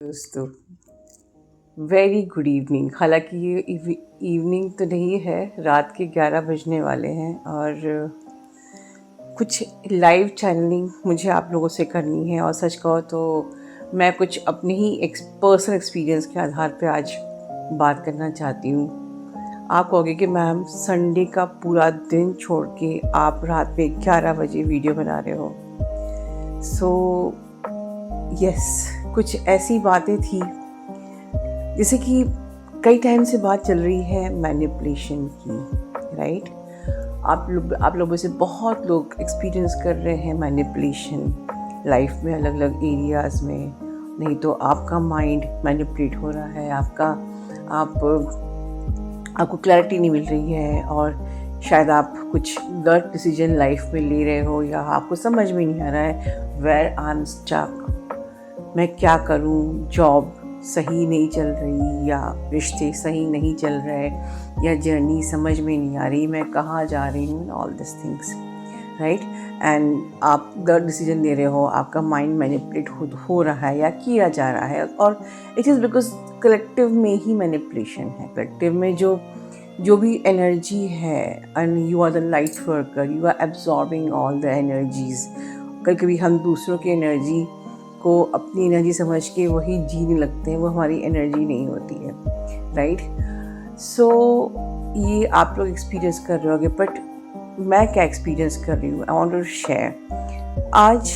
दोस्तों, very good evening. हालांकि ये इवनिंग तो नहीं है, रात के 11 बजने वाले हैं और कुछ लाइव चैनलिंग मुझे आप लोगों से करनी है। और सच कहो तो मैं कुछ अपने ही पर्सनल एक्सपीरियंस के आधार पे आज बात करना चाहती हूँ। आप कहोगे कि मैम संडे का पूरा दिन छोड़ के आप रात में 11 बजे वीडियो बना रहे हो। सो यस, कुछ ऐसी बातें थी जैसे कि कई टाइम से बात चल रही है मैनिपुलेशन की, राइट। आप लोगों से बहुत लोग एक्सपीरियंस कर रहे हैं मैनिपुलेशन लाइफ में, अलग अलग एरियाज़ में। नहीं तो आपका माइंड मैनिपुलेट हो रहा है, आपको क्लैरिटी नहीं मिल रही है और शायद आप कुछ गलत डिसीजन लाइफ में ले रहे हो, या आपको समझ में नहीं आ रहा है वेयर आई एम स्टक, मैं क्या करूं, जॉब सही नहीं चल रही, या रिश्ते सही नहीं चल रहे, या जर्नी समझ में नहीं आ रही, मैं कहाँ जा रही हूँ, all this things, right. And आप गलत डिसीजन ले रहे हो, आपका माइंड मैनिपुलेट हो रहा है या किया जा रहा है, और इट इज़ बिकॉज कलेक्टिव में ही मैनिपुलेशन है। कलेक्टिव में जो भी एनर्जी है, and you are the light worker, you are absorbing all the energies. कभी कभी हम दूसरों की एनर्जी को अपनी एनर्जी समझ के वही जीने लगते हैं, वो हमारी एनर्जी नहीं होती है, राइट। सो ये आप लोग एक्सपीरियंस कर रहे होगे, बट मैं क्या एक्सपीरियंस कर रही हूँ, आई वांट टू शेयर। आज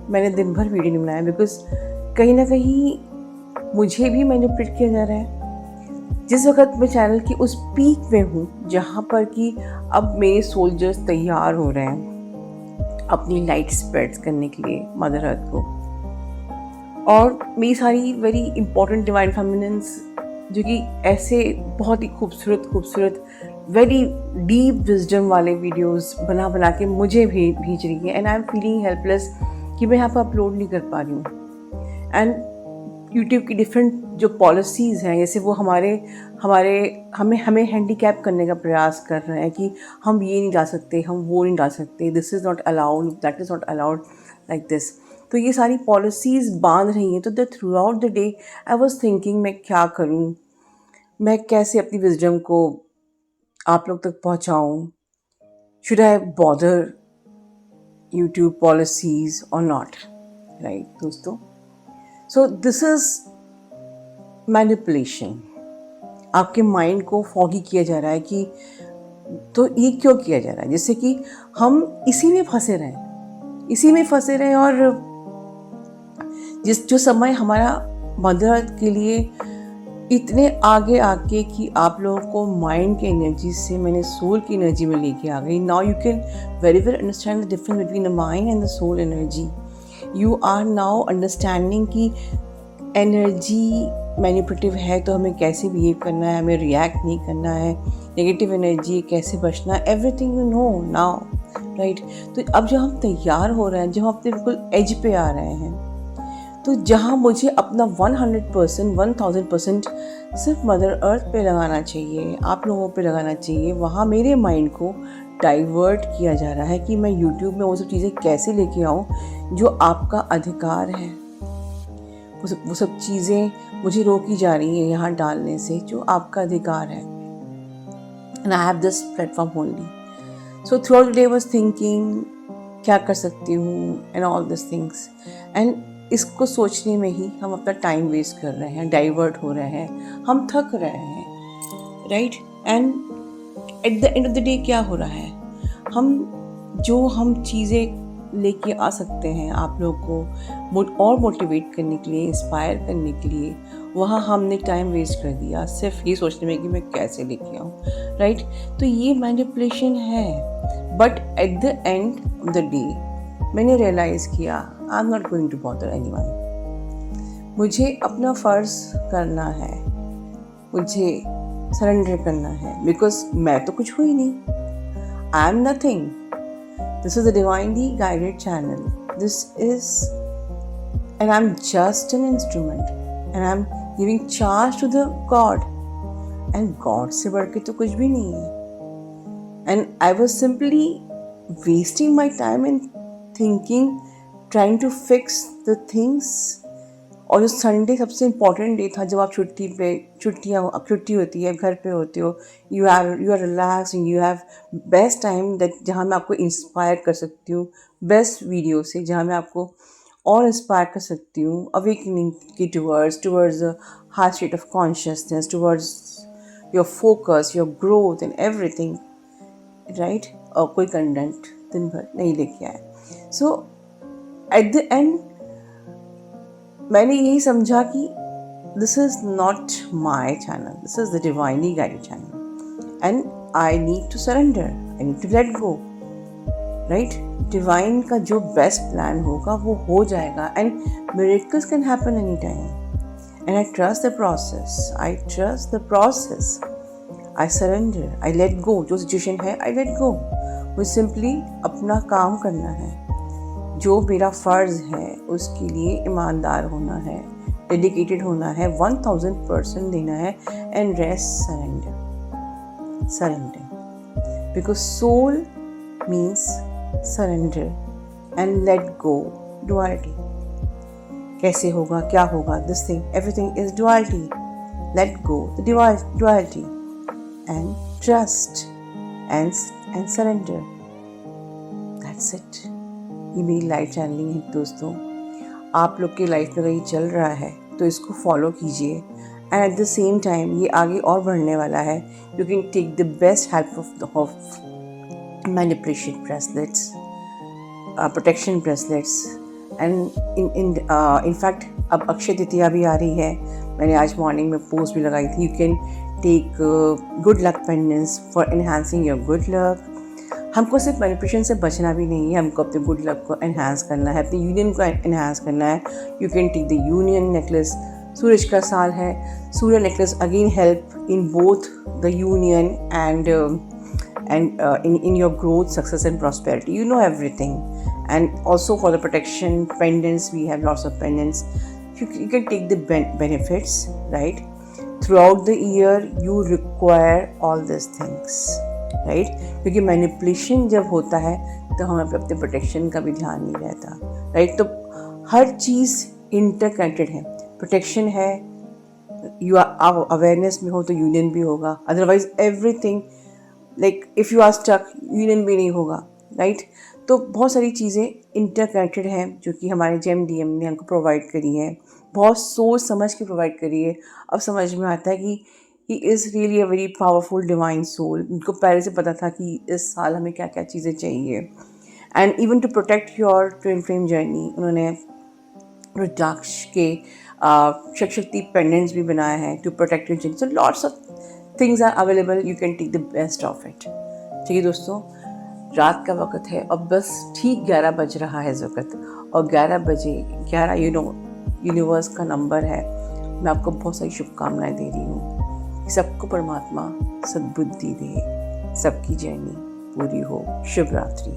मैंने दिन भर वीडियो नहीं बनाया बिकॉज कहीं ना कहीं मुझे भी मैनिपुलेट किया जा रहा है। जिस वक्त मैं चैनल की उस पीक में हूँ जहाँ पर कि अब मेरे सोल्जर्स तैयार हो रहे हैं अपनी लाइट स्प्रेड्स करने के लिए मदर अर्थ को, और मेरी सारी वेरी इंपॉर्टेंट डिवाइन फेमिनिन्स जो कि ऐसे बहुत ही खूबसूरत वेरी डीप विजडम वाले वीडियोस बना के मुझे भेज रही है, and I am feeling helpless कि मैं यहाँ पर अपलोड नहीं कर पा रही हूँ। एंड यूट्यूब की डिफरेंट जो पॉलिसीज़ हैं, जैसे वो हमें हैंडीकैप करने का प्रयास कर रहे हैं कि हम ये नहीं डाल सकते, हम वो नहीं डाल सकते, this is not allowed, that is not allowed, like this. तो ये सारी पॉलिसीज़ बांध रही हैं। तो the through out the day I was thinking मैं क्या करूँ, मैं कैसे अपनी विजडम को आप लोग तक पहुँचाऊँ, should I bother YouTube policies और नॉट, राइट दोस्तों। So this is manipulation. आपके माइंड को फॉगी किया जा रहा है कि तो ये क्यों किया जा रहा है, जिससे कि हम इसी में फंसे रहें और जो समय हमारा मदर अर्थ के लिए इतने आगे आके कि आप लोगों को माइंड की एनर्जी से मैंने सोल की एनर्जी में लेके आ गई। Now you can very well understand the difference between the mind and the soul energy. You are now understanding कि एनर्जी मैनिपुलेटिव है तो हमें कैसे बिहेव करना है, हमें रिएक्ट नहीं करना है, नेगेटिव एनर्जी कैसे बचना है, everything you know now, right. तो अब जब हम तैयार हो रहे हैं, जब हम अपने बिल्कुल एज पे आ रहे हैं, तो जहाँ मुझे अपना 100% 1000% सिर्फ मदर अर्थ पे लगाना चाहिए, आप लोगों पे लगाना चाहिए, वहाँ मेरे माइंड को डाइवर्ट किया जा रहा है कि मैं यूट्यूब में वो सब चीज़ें कैसे लेके आऊँ जो आपका अधिकार है। वो सब चीज़ें मुझे रोकी जा रही हैं यहाँ डालने से, जो आपका अधिकार है। And I have this platform only. So through out the day was thinking क्या कर सकती हूँ and all this things, and इसको सोचने में ही हम अपना टाइम वेस्ट कर रहे हैं, डाइवर्ट हो रहे हैं, हम थक रहे हैं, right. And at the end of the day क्या हो रहा है, हम चीज़ें लेके आ सकते हैं आप लोग को और मोटिवेट करने के लिए, इंस्पायर करने के लिए, वहाँ हमने टाइम वेस्ट कर दिया सिर्फ ये सोचने में कि मैं कैसे लेके आऊँ, राइट। तो ये मैनिपुलेशन है। But at the end of the day मैंने रियलाइज़ किया I am not going to bother anyone. मुझे अपना फ़र्ज़ करना है, मुझे सरेंडर करना है, बिकॉज मैं तो कुछ हुई नहीं, I am nothing. This is a divinely guided channel. And I'm just an instrument, and I'm giving charge to the God. And God से बढ़ के तो कुछ भी नहीं है. And I was simply wasting my time in thinking, trying to fix the things और जो संडे सबसे इम्पॉर्टेंट डे था, जब आप छुट्टी होती है, घर पे होते हो, you are relax, you have best time that, जहाँ मैं आपको इंस्पायर कर सकती हूँ बेस्ट वीडियो से, जहाँ मैं आपको और इंस्पायर कर सकती हूँ अवेकनिंग की towards high state of consciousness, towards your focus, your growth and everything, right. और कोई कंटेंट दिन भर नहीं लेके आए। सो एट द एंड मैंने यही समझा कि this is not my channel, this is the divinely guided channel and I need to surrender, I need to let go, right. Divine का जो बेस्ट प्लान होगा वो हो जाएगा and miracles can happen any time and I trust the process, I surrender, I let go. जो situation है आई let गो, मुझे simply अपना काम करना है, जो मेरा फ़र्ज़ है उसके लिए ईमानदार होना है, डेडिकेटेड होना है, 1000% देना है and rest, surrender because soul means surrender and let go. Duality कैसे होगा, क्या होगा, this thing everything is duality, let go the duality and trust and surrender, that's it. ये मेरी लाइफ चैनलिंग है दोस्तों। आप लोग की लाइफ में अगर ये चल रहा है तो इसको फॉलो कीजिए and at the same time ये आगे और बढ़ने वाला है। You can take the best help of manipulation bracelets, protection bracelets and in fact अब अक्षय तृतीया भी आ रही है, मैंने आज मॉर्निंग में पोस्ट भी लगाई थी। You can take good luck pendants for enhancing your good luck. हमको सिर्फ मैनिपुलेशन से बचना भी नहीं है, हमको अपने गुड लक को एनहांस करना है, अपनी यूनियन को एनहांस करना है। You can take the union necklace, सूरज का साल है, सूर्य necklace again help in both the union and in your growth, success and prosperity. You know everything. And also for the protection pendants, we have lots of pendants. You can take the benefits, right? Throughout the year, you require all these things, right? क्योंकि manipulation जब होता है तो हमें अपने protection का भी ध्यान नहीं रहता, राइट? तो हर चीज़ इंटरकनेक्टेड है। प्रोटेक्शन है, यू आर अवेयरनेस में हो तो यूनियन भी होगा, otherwise everything like if you are stuck union भी नहीं होगा, राइट? तो बहुत सारी चीज़ें इंटरकनेक्टेड हैं जो कि हमारे JMDM ने हमको प्रोवाइड करी है, बहुत सोच समझ के प्रोवाइड करी है। अब समझ में आता है कि he is really a very powerful divine soul. उनको पहले से पता था कि इस साल हमें क्या क्या चीज़ें चाहिए and even to protect your twin flame journey, उन्होंने रुद्राक्ष के शक्ति पेंडेंट्स भी बनाए हैं to protect your journey. So lots of things are available, you can take the best of it. ठीक है दोस्तों, रात का वक्त है और बस ठीक 11 बज रहा है इस वक्त, और 11 बजे 11 यूनिवर्स का नंबर है। मैं आपको बहुत सारी शुभकामनाएं दे रही हूँ कि सबको परमात्मा सद्बुद्धि दे, सबकी जर्नी पूरी हो। शुभ रात्रि।